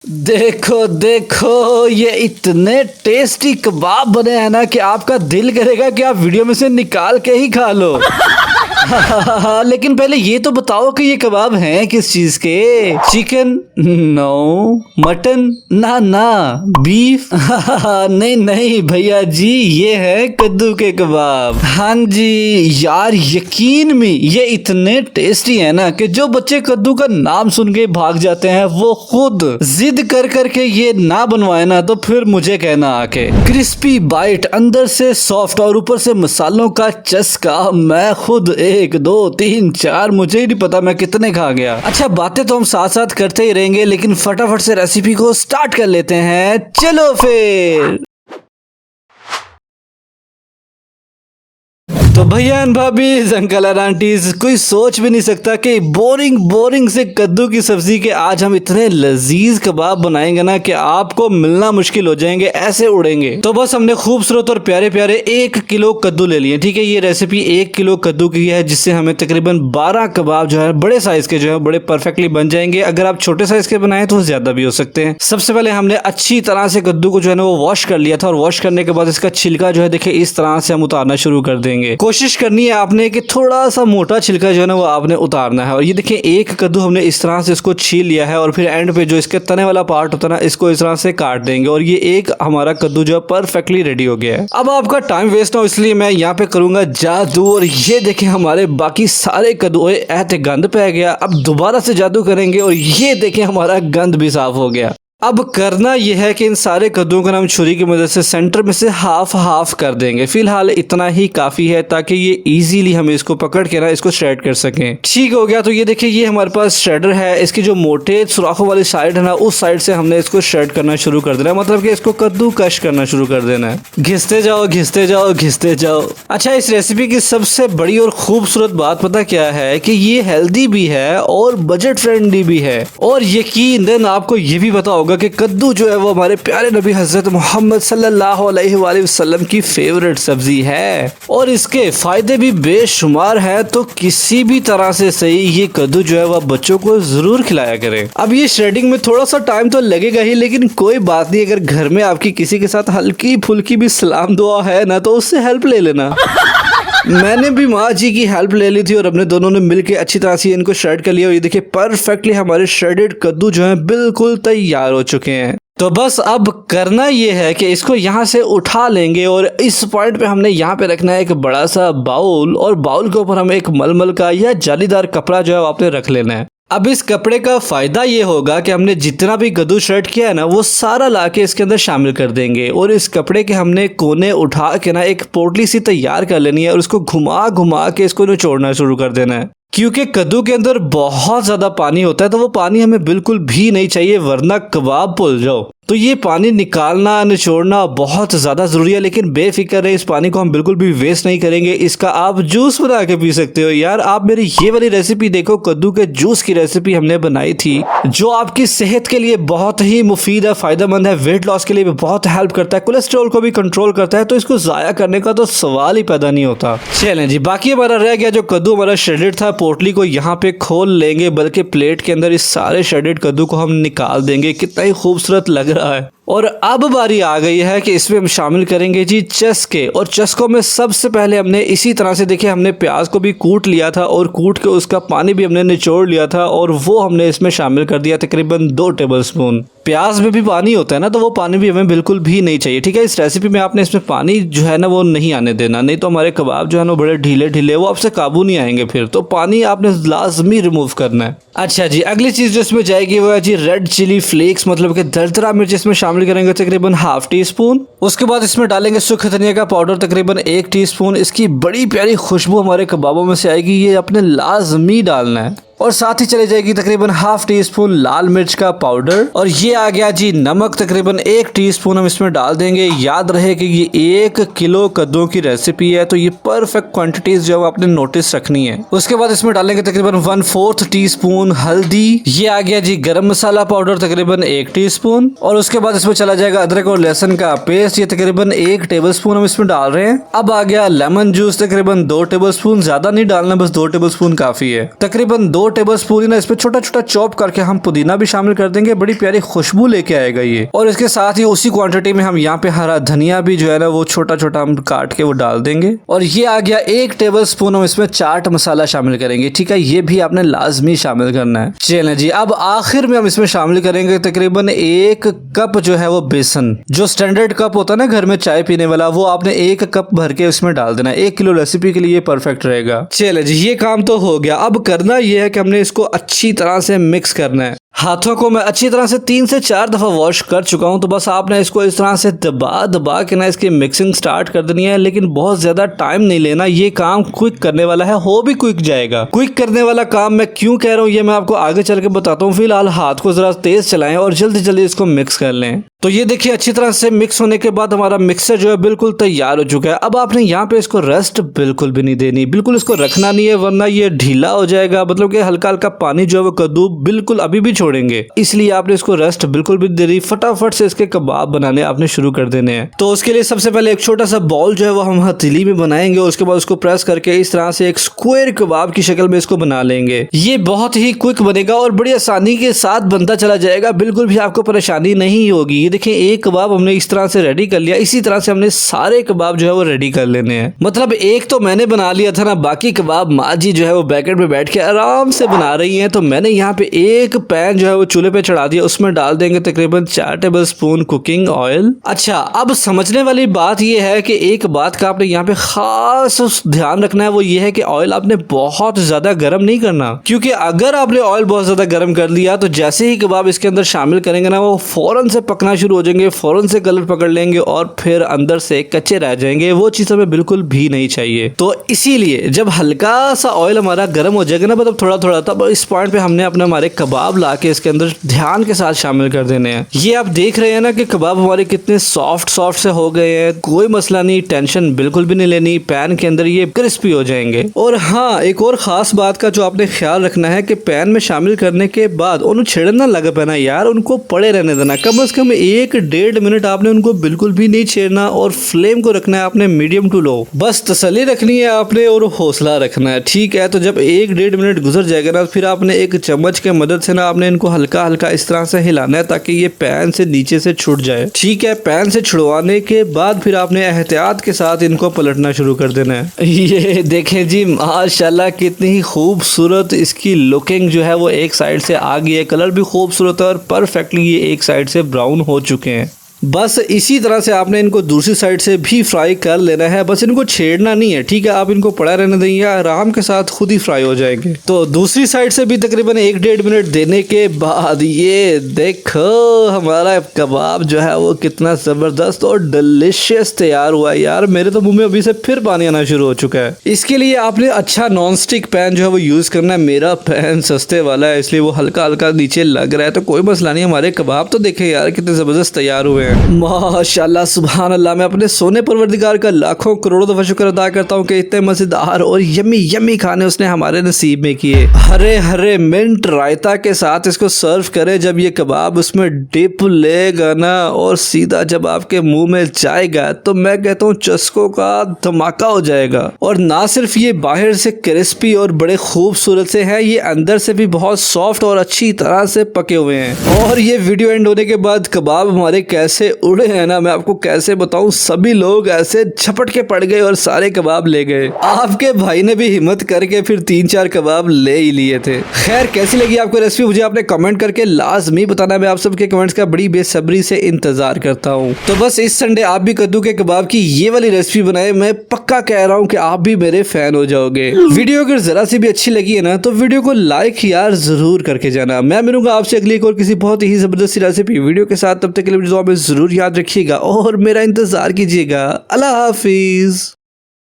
देखो देखो ये इतने टेस्टी कबाब बने हैं ना कि आपका दिल करेगा कि आप वीडियो में से निकाल के ही खा लो। लेकिन पहले ये तो बताओ कि ये कबाब हैं किस चीज के? चिकन? नो। मटन? ना ना। बीफ? नहीं नहीं भैया जी, ये है कद्दू के कबाब। हाँ जी यार, यकीन में ये इतने टेस्टी है ना कि जो बच्चे कद्दू का नाम सुन के भाग जाते हैं वो खुद जिद कर करके ये ना बनवाए ना तो फिर मुझे कहना आके। क्रिस्पी बाइट, अंदर से सॉफ्ट और ऊपर से मसालों का चस्का। मैं खुद 1 2 3 4 मुझे ही नहीं पता मैं कितने खा गया। अच्छा, बातें तो हम साथ साथ करते ही रहेंगे, लेकिन फटाफट से रेसिपी को स्टार्ट कर लेते हैं। चलो फिर। तो भैया एंड भाभी, अंकल एंड आंटीज, कोई सोच भी नहीं सकता कि बोरिंग से कद्दू की सब्जी के आज हम इतने लजीज कबाब बनाएंगे ना कि आपको मिलना मुश्किल हो जाएंगे, ऐसे उड़ेंगे। तो बस हमने खूबसूरत और प्यारे प्यारे 1 किलो कद्दू ले लिए। ठीक है, ये रेसिपी 1 किलो कद्दू की है, जिससे हमें तकरीबन 12 कबाब जो है बड़े साइज के जो है बड़े परफेक्टली बन जाएंगे। अगर आप छोटे साइज के बनाए तो ज्यादा भी हो सकते हैं। सबसे पहले हमने अच्छी तरह से कद्दू को जो है ना वो वॉश कर लिया था, और वॉश करने के बाद इसका छिलका जो है देखिए इस तरह से हम उतारना शुरू कर देंगे। कोशिश करनी है आपने कि थोड़ा सा मोटा छिलका जो है ना वो आपने उतारना है। और ये देखिए एक कद्दू हमने इस तरह से इसको छील लिया है, और फिर एंड पे जो इसके तने वाला पार्ट होता है ना इसको इस तरह से काट देंगे, और ये एक हमारा कद्दू जो है परफेक्टली रेडी हो गया है। अब आपका टाइम वेस्ट ना हो इसलिए मैं यहाँ पे करूंगा जादू, और ये देखें हमारे बाकी सारे कद्दू ऐसे गंद पै गया। अब दोबारा से जादू करेंगे और ये देखें हमारा गंद भी साफ हो गया। अब करना यह है कि इन सारे कद्दूओं को हम छुरी की मदद से सेंटर में से हाफ कर देंगे। फिलहाल इतना ही काफी है ताकि ये इजीली हम इसको पकड़ के ना इसको श्रेड कर सकें। ठीक हो गया। तो ये देखिए ये हमारे पास श्रेडर है। इसकी जो मोटे सुराखों वाली साइड है ना उस साइड से हमने इसको श्रेड करना शुरू कर देना है, मतलब कि इसको कद्दू कश करना शुरू कर देना है। घिसते जाओ घिसते जाओ घिसते जाओ। अच्छा, इस रेसिपी की सबसे बड़ी और खूबसूरत बात पता क्या है कि ये हेल्दी भी है और बजट फ्रेंडली भी है। और यकीनन आपको ये भी पता कि कद्दू जो है वो हमारे प्यारे नबी हजरत मोहम्मद सल्लल्लाहु अलैहि वसल्लम की फेवरेट सब्जी है, और इसके फायदे भी बेशुमार हैं। तो किसी भी तरह से सही ये कद्दू जो है वह बच्चों को जरूर खिलाया करें। अब ये श्रेडिंग में थोड़ा सा टाइम तो लगेगा ही, लेकिन कोई बात नहीं। अगर घर में आपकी किसी के साथ हल्की फुल्की भी सलाम दुआ है ना तो उससे हेल्प ले लेना। मैंने भी माँ जी की हेल्प ले ली थी और अपने दोनों ने मिलके अच्छी तरह से इनको श्रेड कर लिया। और ये देखिए परफेक्टली हमारे श्रेडेड कद्दू जो है बिल्कुल तैयार हो चुके हैं। तो बस अब करना ये है कि इसको यहाँ से उठा लेंगे, और इस पॉइंट पे हमने यहाँ पे रखना है एक बड़ा सा बाउल, और बाउल के ऊपर हमें एक मलमल का या जालीदार कपड़ा जो है आपने रख लेना है। अब इस कपड़े का फायदा ये होगा कि हमने जितना भी कद्दू श्रेड किया है ना वो सारा लाके इसके अंदर शामिल कर देंगे, और इस कपड़े के हमने कोने उठा के ना एक पोटली सी तैयार कर लेनी है, और उसको घुमा घुमा के इसको निचोड़ना शुरू कर देना है। क्योंकि कद्दू के अंदर बहुत ज्यादा पानी होता है तो वो पानी हमें बिल्कुल भी नहीं चाहिए, वरना कबाब भूल जाओ। तो ये पानी निकालना निचोड़ना बहुत ज्यादा जरूरी है, लेकिन बेफिक्र है इस पानी को हम बिल्कुल भी वेस्ट नहीं करेंगे। इसका आप जूस बना के पी सकते हो। यार आप मेरी ये वाली रेसिपी देखो, कद्दू के जूस की रेसिपी हमने बनाई थी, जो आपकी सेहत के लिए बहुत ही मुफीद है, फायदेमंद है, वेट लॉस के लिए भी बहुत हेल्प करता है, कोलेस्ट्रॉल को भी कंट्रोल करता है। तो इसको जाया करने का तो सवाल ही पैदा नहीं होता। चलें जी, बाकी हमारा रह गया जो कद्दू हमारा श्रेडेड था, पोटली को यहाँ पे खोल लेंगे, बल्कि प्लेट के अंदर इस सारे श्रेडेड कद्दू को हम निकाल देंगे। कितना ही खूबसूरत लग रहा है। और अब बारी आ गई है कि इसमें हम शामिल करेंगे जी चस्के। और चस्कों में सबसे पहले हमने इसी तरह से देखिए हमने प्याज को भी कूट लिया था, और कूट के उसका पानी भी हमने निचोड़ लिया था, और वो हमने इसमें शामिल कर दिया तकरीबन 2 टेबलस्पून। प्याज में भी पानी होता है ना, तो वो पानी भी हमें बिल्कुल भी नहीं चाहिए। ठीक है, इस रेसिपी में आपने इसमें पानी जो है ना वो नहीं आने देना, नहीं तो हमारे कबाब जो है ना बड़े ढीले ढीले वो आपसे काबू नहीं आएंगे फिर। तो पानी आपने लाजमी रिमूव करना है। अच्छा जी, अगली चीज जो इसमें जाएगी वो है जी रेड चिली फ्लेक्स, मतलब कि दरदरा मिर्च इसमें शामिल करेंगे तकरीबन ½ टीस्पून। उसके बाद इसमें डालेंगे सूखे धनिया का पाउडर तकरीबन 1 टीस्पून। इसकी बड़ी प्यारी खुशबू हमारे कबाबों में से आएगी, ये अपने लाजमी डालना है। और साथ ही चली जाएगी तकरीबन ½ टीस्पून लाल मिर्च का पाउडर। और ये आ गया जी नमक, तकरीबन 1 टीस्पून हम इसमें डाल देंगे। याद रहे कि ये 1 किलो कद्दू की रेसिपी है, तो ये परफेक्ट क्वांटिटीज जो आपने नोटिस रखनी है। उसके बाद इसमें डालेंगे तकरीबन 1/4 टीस्पून हल्दी। ये आ गया जी गरम मसाला पाउडर तकरीबन 1 टीस्पून। और उसके बाद इसमें चला जाएगा अदरक और लहसुन का पेस्ट, ये तकरीबन 1 टेबलस्पून हम इसमें डाल रहे हैं। अब आ गया लेमन जूस तकरीबन 2 टेबलस्पून, ज्यादा नहीं डालना, बस 2 टेबलस्पून काफी है। तकरीबन 2 टेबलस्पून ना इसमें छोटा छोटा चॉप करके हम पुदीना भी शामिल कर देंगे, बड़ी प्यारी खुशबू लेके आएगा ये। और इसके साथ ही उसी क्वांटिटी में हम यहाँ पे हरा धनिया भी जो है ना वो छोटा छोटा हम काट के वो डाल देंगे। और ये आ गया 1 टेबलस्पून हम इसमें चाट मसाला शामिल करेंगे, ठीक है, ये भी आपने लाजमी शामिल करना है। चलें जी, अब आखिर में हम इसमें शामिल करेंगे तकरीबन 1 कप जो है वो बेसन, जो स्टैंडर्ड कप होता है ना घर में चाय पीने वाला, वो आपने 1 कप भर के इसमें डाल देना है। 1 किलो रेसिपी के लिए परफेक्ट रहेगा। चले जी, ये काम तो हो गया। अब करना ये है कि हमने इसको अच्छी तरह से मिक्स करना है। हाथों को मैं अच्छी तरह से 3 से 4 दफा वॉश कर चुका हूं, तो बस आपने इसको इस तरह से दबा दबा के ना इसकी मिक्सिंग स्टार्ट कर देनी है। लेकिन बहुत ज्यादा टाइम नहीं लेना, ये काम क्विक करने वाला है, हो भी क्विक जाएगा। क्विक करने वाला काम मैं क्यों कह रहा हूँ ये मैं आपको आगे चल के बताता हूँ। फिलहाल हाथ को जरा तेज चलाएं और जल्दी जल्दी इसको मिक्स कर लें। तो ये देखिए अच्छी तरह से मिक्स होने के बाद हमारा मिक्सर जो है बिल्कुल तैयार हो चुका है। अब आपने यहाँ पे इसको रेस्ट बिल्कुल भी नहीं देनी, बिल्कुल इसको रखना नहीं है, वरना ये ढीला हो जाएगा। मतलब कि हल्का हल्का पानी जो है वो कद्दू बिल्कुल अभी भी छोड़ेंगे, इसलिए आपने इसको रेस्ट बिल्कुल भी दे रही। फटाफट से इसके कबाब बनाने आपने शुरू कर देने हैं। तो उसके लिए सबसे पहले एक छोटा सा बॉल जो है वो हम हथेली में बनाएंगे। उसके बाद उसको प्रेस करके इस तरह से एक स्क्वायर कबाब की शक्ल में इसको बना लेंगे। ये बहुत ही क्विक बनेगा और बड़ी आसानी के साथ बनता चला जाएगा, बिल्कुल भी आपको परेशानी नहीं होगी। ये देखिए एक कबाब हमने इस तरह से रेडी कर लिया, इसी तरह से हमने सारे कबाब जो है वो रेडी कर लेने हैं। मतलब एक तो मैंने बना लिया था ना, बाकी कबाब माँ जी जो है वो बैकेट में बैठ के आराम से बना रही हैं। तो मैंने यहाँ पे एक पैन जो है वो चूल्हे पे चढ़ा दिया, उसमें डाल देंगे तकरीबन 4 टेबलस्पून कुकिंग ऑयल। अच्छा, अब समझने वाली बात ये है कि एक बात का आपने यहाँ पे खास ध्यान रखना है, वो ये है कि ऑयल आपने बहुत ज्यादा गर्म नहीं करना, क्योंकि अगर आपने ऑयल बहुत ज्यादा गर्म कर लिया तो जैसे ही कबाब इसके अंदर शामिल करेंगे ना, वो फौरन से पकना शुरू हो जाएंगे, फौरन से कलर पकड़ लेंगे और फिर अंदर से कच्चे रह जाएंगे। वो चीज हमें बिल्कुल भी नहीं चाहिए। तो इसीलिए जब हल्का सा ऑयल हमारा गर्म हो जाएगा ना, मतलब थोड़ा थोड़ा, तब इस पॉइंट पे हमने अपने हमारे कबाब ला के इसके अंदर ध्यान के साथ शामिल कर देने हैं। ये आप देख रहे हैं ना कि कबाब हमारे कितने सॉफ्ट सॉफ्ट से हो गए हैं। कोई मसला नहीं, टेंशन बिल्कुल भी नहीं लेनी, पैन के अंदर ये क्रिस्पी हो जाएंगे। और हाँ, एक और खास बात का जो आपने ख्याल रखना है कि पैन में शामिल करने के बाद उन्हें छेड़ना लगा पाना यार, उनको पड़े रहने देना। कम से कम 1-1.5 मिनट आपने उनको बिल्कुल भी नहीं छेड़ना और फ्लेम को रखना है आपने मीडियम टू लो। बस तसल्ली रखनी है आपने और हौसला रखना है, ठीक है। तो जब 1-1.5 मिनट गुजर जाएगा ना, फिर आपने एक चम्मच के मदद से ना आपने इनको हल्का हल्का इस तरह से हिलाना है ताकि ये पैन से नीचे से छुट जाए, ठीक है। पैन से छुड़वाने के बाद फिर आपने एहतियात के साथ इनको पलटना शुरू कर देना है। ये देखें जी, माशाल्लाह कितनी ही खूबसूरत इसकी लुकिंग जो है वो एक साइड से आ गई है, कलर भी खूबसूरत है और परफेक्टली ये एक साइड से ब्राउन हो चुके हैं। बस इसी तरह से आपने इनको दूसरी साइड से भी फ्राई कर लेना है, बस इनको छेड़ना नहीं है, ठीक है। आप इनको पड़ा रहने देंगे, आराम के साथ खुद ही फ्राई हो जाएंगे। तो दूसरी साइड से भी तकरीबन 1-1.5 मिनट देने के बाद ये देखो हमारा कबाब जो है वो कितना ज़बरदस्त और डिलिशियस तैयार हुआ है यार। मेरे तो मुंह में अभी से फिर पानी आना शुरू हो चुका है। इसके लिए आपने अच्छा नॉन स्टिक पैन जो है वो यूज़ करना है। मेरा पैन सस्ते वाला है, इसलिए वो हल्का हल्का नीचे लग रहा है, तो कोई मसला नहीं। हमारे कबाब तो देखे यार कितने ज़बरदस्त तैयार हुए हैं, माशाल्लाह सुभान अल्लाह। मैं अपने सोने परवरदिगार का लाखों करोड़ों दफा शुक्र अदा करता हूँ कि इतने मजेदार और यम्मी यम्मी खाने उसने हमारे नसीब में किए। हरे हरे मिंट रायता के साथ इसको सर्व करें। जब ये कबाब उसमें डिप लेगा ना और सीधा जब आपके मुंह में जाएगा तो मैं कहता हूँ चस्कों का धमाका हो जाएगा। और ना सिर्फ ये बाहर से क्रिस्पी और बड़े खूबसूरत से हैं, ये अंदर से भी बहुत सॉफ्ट और अच्छी तरह से पके हुए हैं। और ये वीडियो एंड होने के बाद कबाब हमारे कैसे उड़े हैं ना, मैं आपको कैसे बताऊं। सभी लोग ऐसे झपट के पड़ गए और सारे कबाब ले गए। आपके भाई ने भी हिम्मत करके फिर 3-4 कबाब ले ही लिए थे। खैर, कैसी लगी आपको रेसिपी मुझे आपने कमेंट करके लाजमी बताना। मैं आप सबके कमेंट्स का बड़ी बेसब्री से इंतजार करता हूँ। तो बस इस संडे आप भी कद्दू के कबाब की ये वाली रेसिपी बनाए। मैं पक्का कह रहा हूँ कि आप भी मेरे फैन हो जाओगे। वीडियो अगर जरा सी भी अच्छी लगी है ना तो वीडियो को लाइक यार जरूर करके जाना। मैं मिलूंगा आपसे अगली एक और किसी बहुत ही जबरदस्त रेसिपी वीडियो के साथ। तब तक के लिए जरूर याद रखिएगा और मेरा इंतजार कीजिएगा। अल्लाह हाफिज।